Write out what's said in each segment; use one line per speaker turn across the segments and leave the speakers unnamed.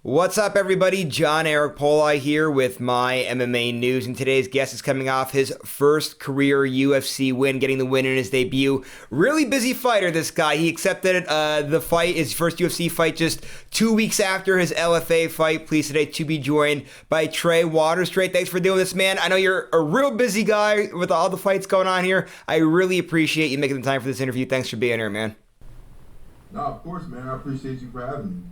What's up, everybody? John Eric Poli here with My MMA News, and today's guest is coming off his first career UFC win, getting the win in his debut. Really busy fighter, this guy. He accepted the fight, his first UFC fight, just 2 weeks after his LFA fight. Pleased today to be joined by Trey Waters. Trey, thanks for doing this, man. I know you're a real busy guy with all the fights going on here. I really appreciate you making the time for this interview. Thanks for being here, man.
No, of course, man. I appreciate you for having me.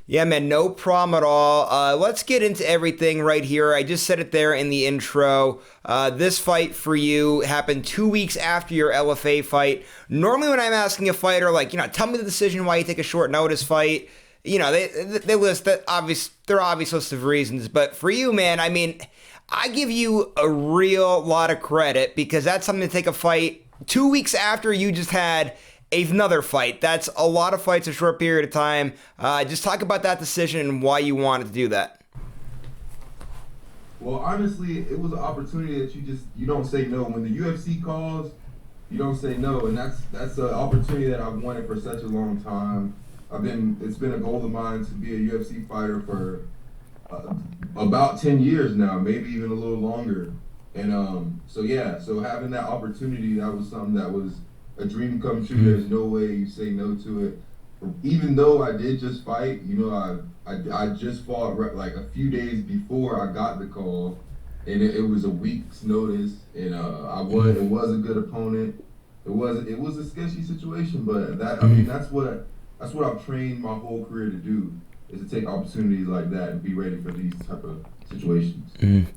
Yeah, man, no problem at all. Let's get into everything right here. I just said it there in the intro. This fight for you happened 2 weeks after your LFA fight. Normally when I'm asking a fighter, tell me the decision why you take a short notice fight, they list their obvious list of reasons. But for you, man, I mean, I give you a real lot of credit because that's something to take a fight 2 weeks after you just had another fight. That's a lot of fights in a short period of time. Just talk about that decision and why you wanted to do that.
Well, honestly, it was an opportunity that you don't say no. When the UFC calls, you don't say no, and that's an opportunity that I've wanted for such a long time. It's been a goal of mine to be a UFC fighter for about 10 years now, maybe even a little longer. And so having that opportunity, that was something that was a dream come true. There's no way you say no to it. Even though I did just fight, I just fought like a few days before I got the call, and it was a week's notice, and it was a good opponent. It was a sketchy situation, but that's what I've trained my whole career to do, is to take opportunities like that and be ready for these type of situations.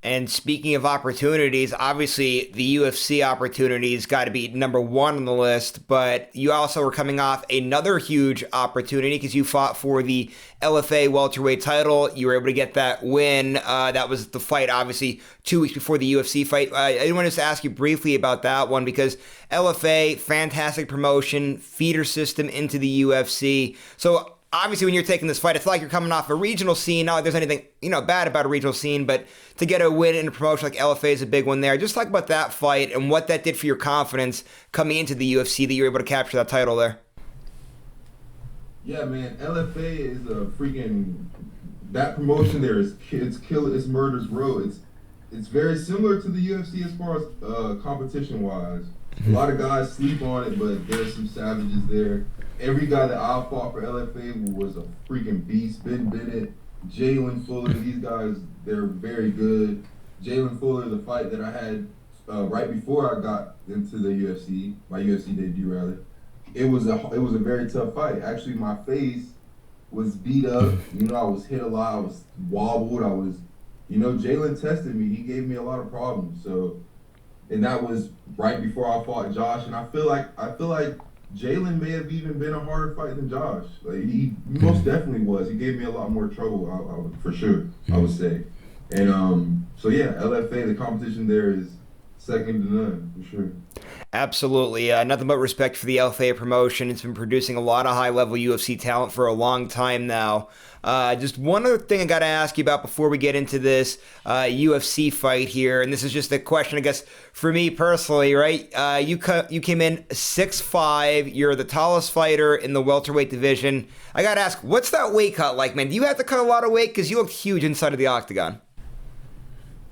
And speaking of opportunities, obviously the UFC opportunities got to be number one on the list, but you also were coming off another huge opportunity because you fought for the LFA welterweight title. You were able to get that win. That was the fight, obviously, 2 weeks before the UFC fight. I want to just ask you briefly about that one because LFA, fantastic promotion, feeder system into the UFC. So obviously, when you're taking this fight, it's like you're coming off a regional scene. Not like there's anything, bad about a regional scene, but to get a win in a promotion like LFA is a big one there. Just talk about that fight and what that did for your confidence coming into the UFC that you were able to capture that title there.
Yeah, man, LFA is that promotion there is it's murder's row. It's very similar to the UFC as far as competition wise. A lot of guys sleep on it, but there's some savages there. Every guy that I fought for LFA was a freaking beast. Ben Bennett, Jalen Fuller, these guys, they're very good. Jalen Fuller, the fight that I had right before I got into the UFC, my UFC debut rather, it was a very tough fight. Actually, my face was beat up. I was hit a lot. I was wobbled. Jalen tested me. He gave me a lot of problems. And that was right before I fought Josh. And I feel like Jalen may have even been a harder fight than Josh. He most definitely was. He gave me a lot more trouble, for sure, I would say. And LFA, the competition there is second to none, for sure.
Absolutely. Nothing but respect for the LFA promotion. It's been producing a lot of high-level UFC talent for a long time now. Just one other thing I got to ask you about before we get into this UFC fight here, and this is just a question, I guess, for me personally, right? You came in 6'5", you're the tallest fighter in the welterweight division. I got to ask, what's that weight cut like, man? Do you have to cut a lot of weight? Because you look huge inside of the octagon.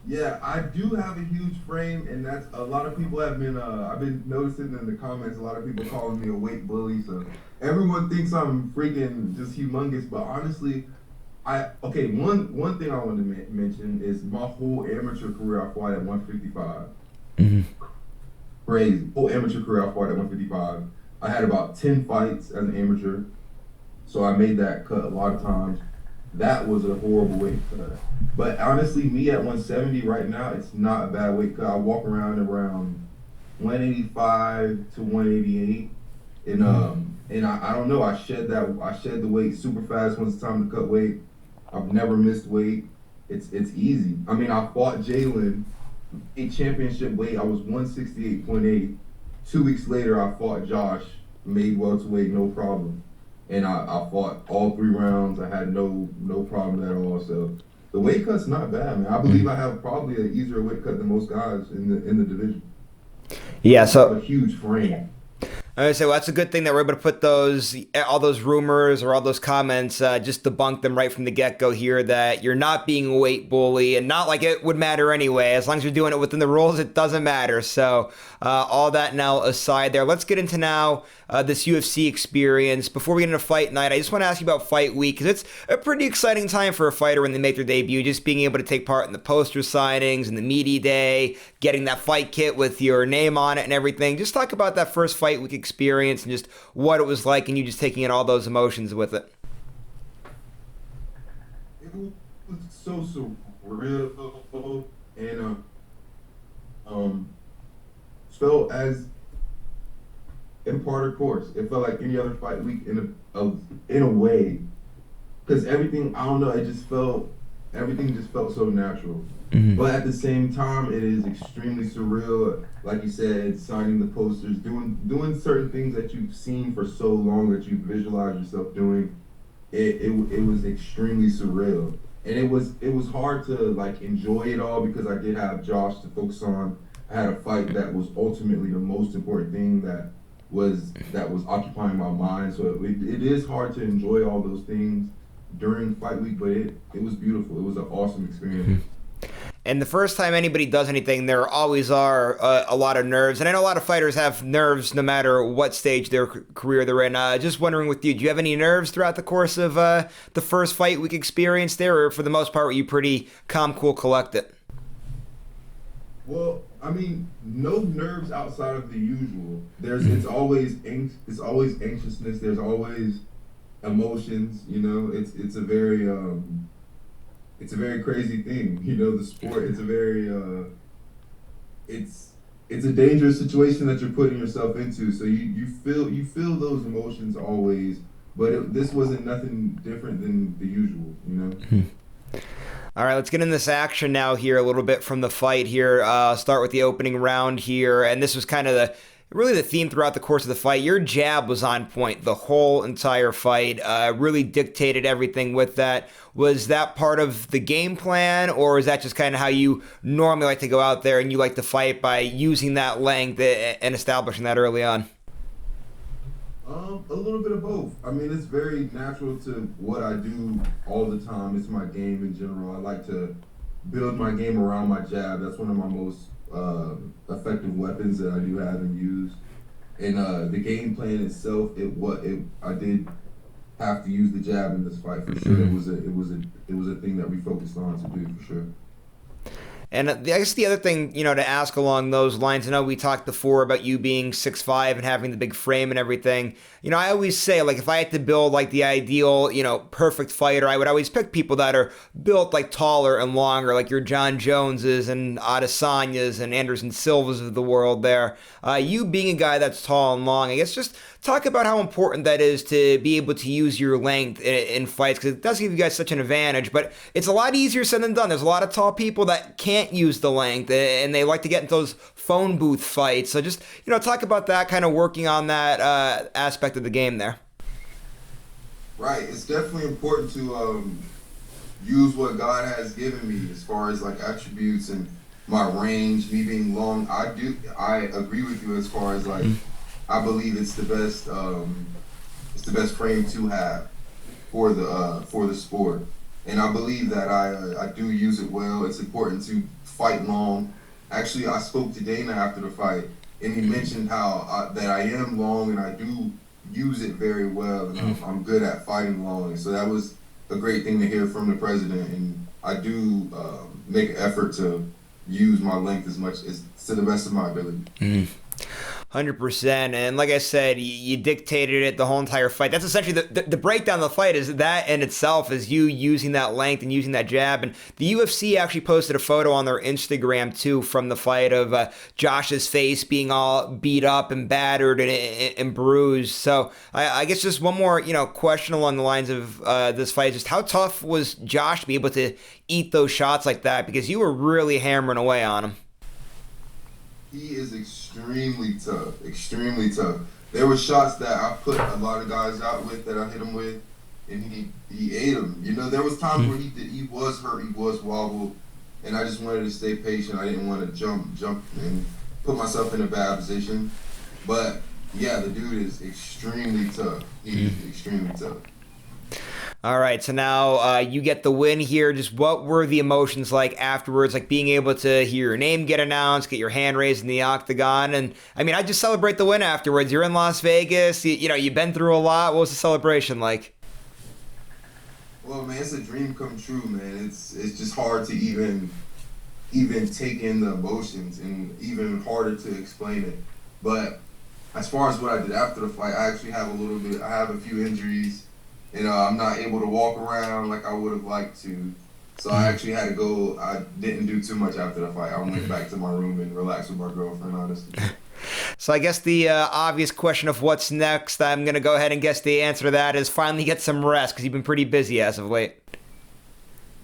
Yeah, I do have a huge frame, and that's a lot of people have been. I've been noticing in the comments, a lot of people calling me a weight bully. So everyone thinks I'm freaking just humongous, but honestly, one thing I wanted to mention is my whole amateur career I fought at 155. Crazy. Whole amateur career I fought at 155. I had about 10 fights as an amateur, so I made that cut a lot of times. That was a horrible weight cut. But honestly, me at 170 right now, it's not a bad weight cut. I walk around 185 to 188, and I don't know. I shed the weight super fast when it's time to cut weight. I've never missed weight. It's easy. I mean, I fought Jalen a championship weight. I was 168.8. 2 weeks later, I fought Josh, made welterweight, no problem. And I fought all 3 rounds. I had no problem at all. So the weight cut's not bad, man. I believe I have probably an easier weight cut than most guys in the division.
Yeah, so
a huge frame.
I would say, well, that's a good thing that we're able to put all those rumors or all those comments, just debunk them right from the get-go here, that you're not being a weight bully, and not like it would matter anyway. As long as you're doing it within the rules, it doesn't matter. So all that now aside there, let's get into now this UFC experience. Before we get into fight night, I just want to ask you about fight week, because it's a pretty exciting time for a fighter when they make their debut, just being able to take part in the poster signings and the media day, getting that fight kit with your name on it and everything. Just talk about that first fight week experience and just what it was like, and you just taking in all those emotions with it.
It was so surreal, and felt as imparted course. It felt like any other fight week in a way, because everything, I don't know, everything just felt so natural. Mm-hmm. But at the same time, it is extremely surreal. Like you said, signing the posters, doing certain things that you've seen for so long that you visualize yourself doing. It was extremely surreal, and it was hard to like enjoy it all, because I did have Josh to focus on. I had a fight that was ultimately the most important thing that was occupying my mind. So it is hard to enjoy all those things during fight week, but it was beautiful. It was an awesome experience. Mm-hmm.
And the first time anybody does anything, there always are a lot of nerves. And I know a lot of fighters have nerves no matter what stage of their career they're in. Just wondering with you, do you have any nerves throughout the course of the first fight week experience there? Or for the most part, were you pretty calm, cool, collected?
Well, I mean, no nerves outside of the usual. It's always anxiousness. There's always emotions. You know, it's a very crazy thing. You know, the sport. It's a very it's a dangerous situation that you're putting yourself into. So you feel those emotions always. But this wasn't nothing different than the usual. You know.
All right, let's get in this action now here a little bit from the fight here. Start with the opening round here, and this was kind of really the theme throughout the course of the fight. Your jab was on point the whole entire fight, really dictated everything with that. Was that part of the game plan, or is that just kind of how you normally like to go out there and you like to fight by using that length and establishing that early on?
A little bit of both. I mean, it's very natural to what I do all the time. It's my game in general. I like to build my game around my jab. That's one of my most effective weapons that I do have and use. And the game plan itself, I did have to use the jab in this fight for sure. It was a thing that we focused on to do for sure.
And I guess the other thing, to ask along those lines, I know we talked before about you being 6'5" and having the big frame and everything. I always say, like, if I had to build, like, the ideal, perfect fighter, I would always pick people that are built, like, taller and longer, like your John Joneses and Adesanyas and Anderson Silvas of the world there. You being a guy that's tall and long, I guess just talk about how important that is to be able to use your length in fights, because it does give you guys such an advantage, but it's a lot easier said than done. There's a lot of tall people that can't use the length, and they like to get into those phone booth fights. So just, talk about that, kind of working on that aspect of the game there.
Right. It's definitely important to use what God has given me as far as, like, attributes and my range, me being long. I agree with you as far as, like, I believe it's the best frame to have for the sport, and I believe that I do use it well. It's important to fight long. Actually, I spoke to Dana after the fight, and he mentioned how that I am long and I do use it very well, and I'm good at fighting long. So that was a great thing to hear from the president, and I do make an effort to use my length as much as to the best of my ability.
100%. And like I said, you dictated it the whole entire fight. That's essentially the breakdown of the fight, is that in itself is you using that length and using that jab. And the UFC actually posted a photo on their Instagram too from the fight of Josh's face being all beat up and battered and bruised. So I guess just one more question along the lines of this fight, just how tough was Josh to be able to eat those shots like that, because you were really hammering away on him?
He is extremely tough. There were shots that I put a lot of guys out with, that I hit him with, and he ate them. There was times where he was hurt, he was wobbled, and I just wanted to stay patient. I didn't want to jump and put myself in a bad position. But Yeah, the dude is extremely tough. He's extremely tough.
All right, so now you get the win here. Just what were the emotions like afterwards? Like being able to hear your name get announced, get your hand raised in the octagon, and I mean, I just celebrate the win afterwards. You're in Las Vegas. You know, you've been through a lot. What was the celebration like?
Well, man, it's a dream come true, man. It's just hard to even take in the emotions, and even harder to explain it. But as far as what I did after the fight, I actually have a little bit. I have a few injuries, and I'm not able to walk around like I would have liked to. So I actually had to go. I didn't do too much after the fight. I went back to my room and relaxed with my girlfriend, honestly.
So I guess the obvious question of what's next, I'm going to go ahead and guess the answer to that is finally get some rest because you've been pretty busy as of late.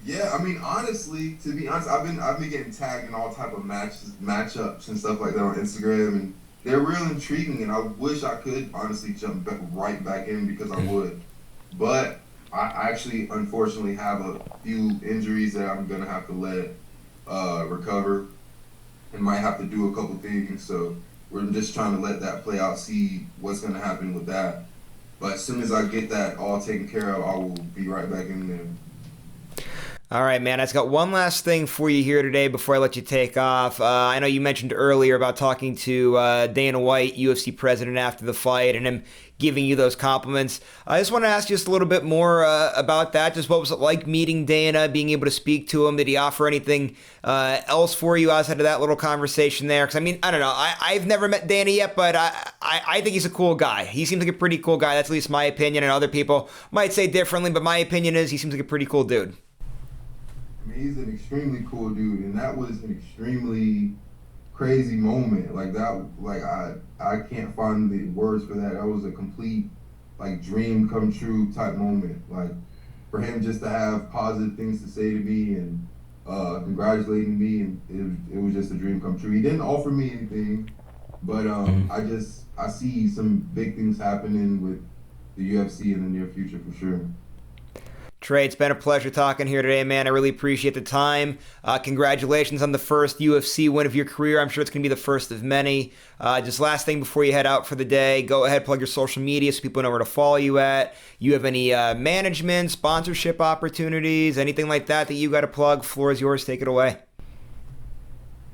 Yeah, I mean, honestly, to be honest, I've been getting tagged in all type of matchups and stuff like that on Instagram, and they're real intriguing. And I wish I could honestly jump right back in because I would, but I actually unfortunately have a few injuries that I'm gonna have to let recover, and might have to do a couple things. So we're just trying to let that play out, see what's gonna happen with that. But as soon as I get that all taken care of, I will be right back in there.
All right, man. I've got one last thing for you here today before I let you take off. I know you mentioned earlier about talking to Dana White, UFC president, after the fight, and him giving you those compliments. I just want to ask just a little bit more about that. Just what was it like meeting Dana, being able to speak to him? Did he offer anything else for you outside of that little conversation there? Because, I mean, I don't know. I've never met Dana yet, but I think he's a cool guy. He seems like a pretty cool guy. That's at least my opinion, and other people might say differently, but my opinion is he seems like a pretty cool dude.
I mean, he's an extremely cool dude, and that was an extremely crazy moment. Like that, like I can't find the words for that. That was a complete like dream come true type moment. Like for him just to have positive things to say to me and congratulating me, and it was just a dream come true. He didn't offer me anything, but I see some big things happening with the UFC in the near future for sure.
Trey, it's been a pleasure talking here today, man. I really appreciate the time. Congratulations on the first UFC win of your career. I'm sure it's going to be the first of many. Just last thing before you head out for the day, go ahead, plug your social media so people know where to follow you at. You have any management, sponsorship opportunities, anything like that you got to plug? Floor is yours. Take it away.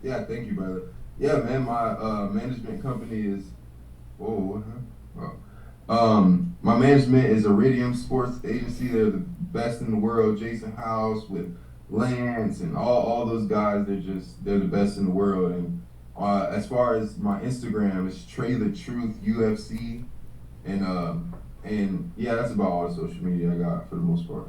Yeah, thank you, brother. Yeah, man, my management company is. Whoa, what happened? Oh. My management is Iridium Sports Agency. They're the best in the world. Jason House with Lance and all those guys. They're the best in the world. And as far as my Instagram, it's Trey the Truth UFC. And yeah, that's about all the social media I got for the most part.